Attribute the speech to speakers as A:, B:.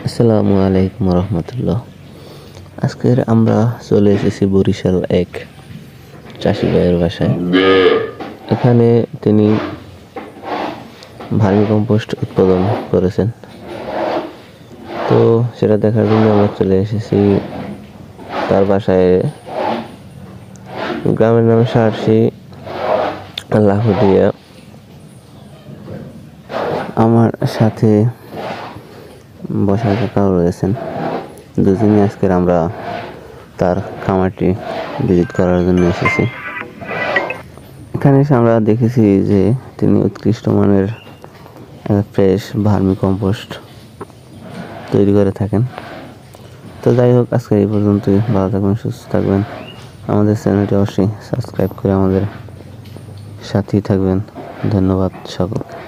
A: আসসালামু আলাইকুম রহমতুল্লাহ। আজকের আমরা চলে এসেছি বরিশাল এক চাষি ভাইয়ের বাসায়। এখানে তিনি ভার্মি কম্পোস্ট উৎপাদন করেছেন, তো সেটা দেখার জন্য আমরা চলে এসেছি তার বাসায়। গ্রামের নাম সারসি লাহুদিয়া। আমার সাথে বসার কাকাও রয়েছেন, দুজনই আজকের আমরা তার খামারটি ভিজিট করার জন্য এসেছি। এখানে এসে আমরা দেখেছি যে তিনি উৎকৃষ্ট মানের ফ্রেশ ভার্মি কম্পোস্ট তৈরি করে থাকেন। তো যাই হোক, আজকে এই পর্যন্তই। ভালো থাকবেন, সুস্থ থাকবেন। আমাদের চ্যানেলটি অবশ্যই সাবস্ক্রাইব করে আমাদের সাথেই থাকবেন। ধন্যবাদ সকলকে।